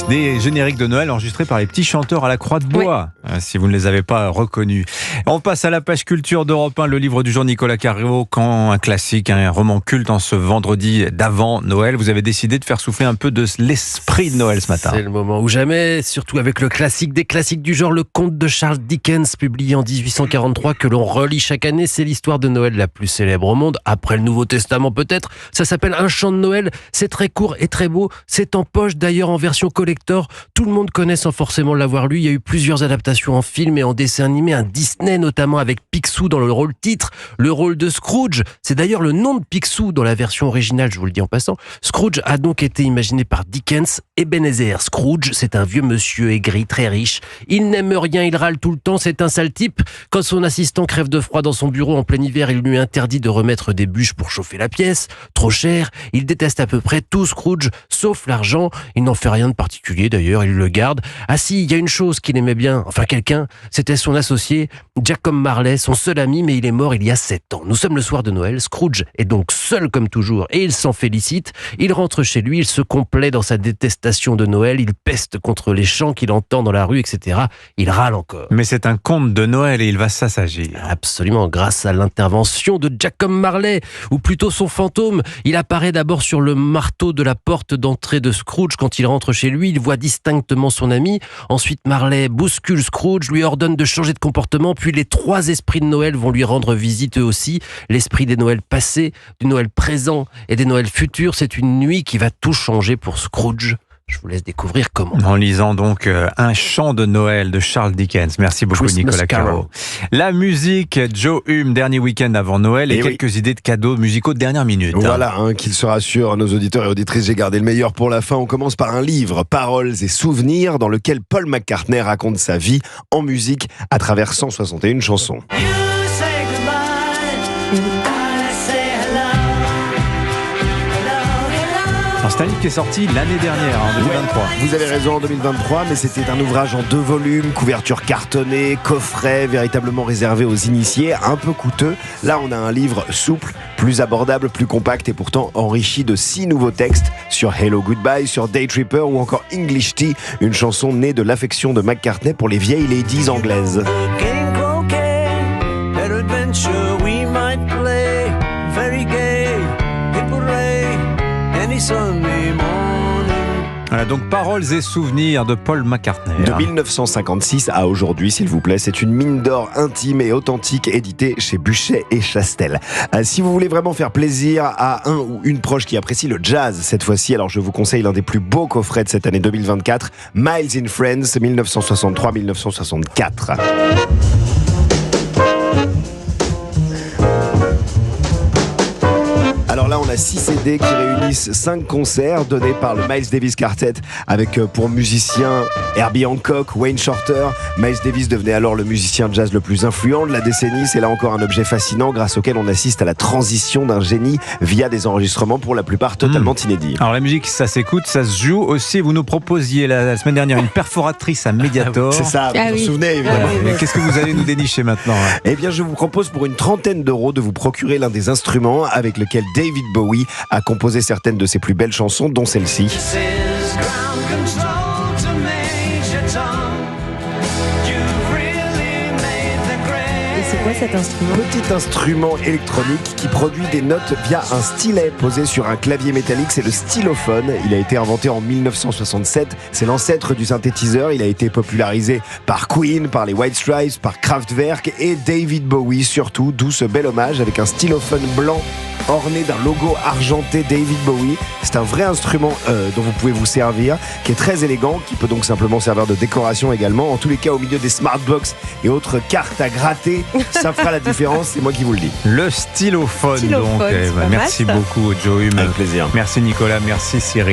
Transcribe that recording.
Des génériques de Noël enregistrés par les petits chanteurs à la Croix de Bois, si vous ne les avez pas reconnus. On passe à la page culture d'Europe 1, le livre du jour Nicolas Carreau, quand un classique, un roman culte en ce vendredi d'avant Noël. Vous avez décidé de faire souffler un peu de l'esprit de Noël ce matin. C'est le moment ou jamais, surtout avec le classique des classiques du genre, le conte de Charles Dickens, publié en 1843, que l'on relit chaque année. C'est l'histoire de Noël la plus célèbre au monde, après le Nouveau Testament peut-être. Ça s'appelle Un chant de Noël, c'est très court et très beau, c'est en poche d'ailleurs en version collector. Tout le monde connaît sans forcément l'avoir lu. Il y a eu plusieurs adaptations en film et en dessin animé, un Disney notamment avec Picsou dans le rôle titre, le rôle de Scrooge. C'est d'ailleurs le nom de Picsou dans la version originale, je vous le dis en passant. Scrooge a donc été imaginé par Dickens. Ebenezer Scrooge, c'est un vieux monsieur aigri, très riche. Il n'aime rien, il râle tout le temps, c'est un sale type. Quand son assistant crève de froid dans son bureau en plein hiver, il lui interdit de remettre des bûches pour chauffer la pièce. Trop cher, il déteste à peu près tout Scrooge, sauf l'argent. Il n'en fait rien de particulier d'ailleurs, il le garde. Ah si, il y a une chose qu'il aimait bien, enfin quelqu'un, c'était son associé, Jacob Marley, son seul ami, mais il est mort il y a 7 ans. Nous sommes le soir de Noël, Scrooge est donc seul comme toujours et il s'en félicite. Il rentre chez lui, il se complaît dans sa détestation de Noël, il peste contre les chants qu'il entend dans la rue, etc. Il râle encore. Mais c'est un conte de Noël et il va s'assagir. Absolument, grâce à l'intervention de Jacob Marley, ou plutôt son fantôme. Il apparaît d'abord sur le marteau de la porte d'entrée de Scrooge. Quand il rentre chez lui, il voit distinctement son ami. Ensuite, Marley bouscule Scrooge, lui ordonne de changer de comportement, puis les 3 esprits de Noël vont lui rendre visite eux aussi. L'esprit des Noëls passés, du Noël présent et des Noëls futurs. C'est une nuit qui va tout changer pour Scrooge. Je vous laisse découvrir comment. En lisant donc Un chant de Noël de Charles Dickens. Merci beaucoup Nicolas Carreau. La musique, Joe Hume, dernier week-end avant Noël et quelques idées de cadeaux musicaux de dernière minute. Voilà, qu'il se rassure, nos auditeurs et auditrices, j'ai gardé le meilleur pour la fin. On commence par un livre, Paroles et souvenirs, dans lequel Paul McCartney raconte sa vie en musique à travers 161 chansons. C'est un livre qui est sorti l'année dernière, en 2023. Vous avez raison, en 2023, mais c'était un ouvrage en 2 volumes, couverture cartonnée, coffret, véritablement réservé aux initiés, un peu coûteux. Là, on a un livre souple, plus abordable, plus compact et pourtant enrichi de 6 nouveaux textes sur Hello Goodbye, sur Day Tripper ou encore English Tea, une chanson née de l'affection de McCartney pour les vieilles ladies anglaises. Voilà, donc Paroles et souvenirs de Paul McCartney. De 1956 à aujourd'hui, s'il vous plaît, c'est une mine d'or intime et authentique éditée chez Buchet et Chastel. Si vous voulez vraiment faire plaisir à un ou une proche qui apprécie le jazz cette fois-ci, alors je vous conseille l'un des plus beaux coffrets de cette année 2024, Miles in Friends 1963-1964. Alors là, on a 6 CD qui réunissent 5 concerts donnés par le Miles Davis Quartet avec pour musiciens Herbie Hancock, Wayne Shorter. Miles Davis devenait alors le musicien jazz le plus influent de la décennie. C'est là encore un objet fascinant grâce auquel on assiste à la transition d'un génie via des enregistrements pour la plupart totalement inédits. Alors la musique, ça s'écoute, ça se joue aussi. Vous nous proposiez la semaine dernière une perforatrice à Mediator. C'est ça, vous vous souvenez évidemment. Qu'est-ce que vous allez nous dénicher maintenant? Eh bien, je vous propose pour une trentaine d'euros de vous procurer l'un des instruments avec lequel David Bowie a composé certaines de ses plus belles chansons, dont celle-ci. C'est quoi cet instrument? Petit instrument électronique qui produit des notes via un stylet posé sur un clavier métallique, c'est le stylophone. Il a été inventé en 1967, c'est l'ancêtre du synthétiseur. Il a été popularisé par Queen, par les White Stripes, par Kraftwerk et David Bowie surtout, d'où ce bel hommage avec un stylophone blanc orné d'un logo argenté David Bowie. C'est un vrai instrument dont vous pouvez vous servir, qui est très élégant, qui peut donc simplement servir de décoration également. En tous les cas, au milieu des smartbox et autres cartes à gratter, ça fera la différence, c'est moi qui vous le dis. Le stylophone donc. Merci beaucoup Joe Hume. Avec plaisir. Merci Nicolas, merci Cyril.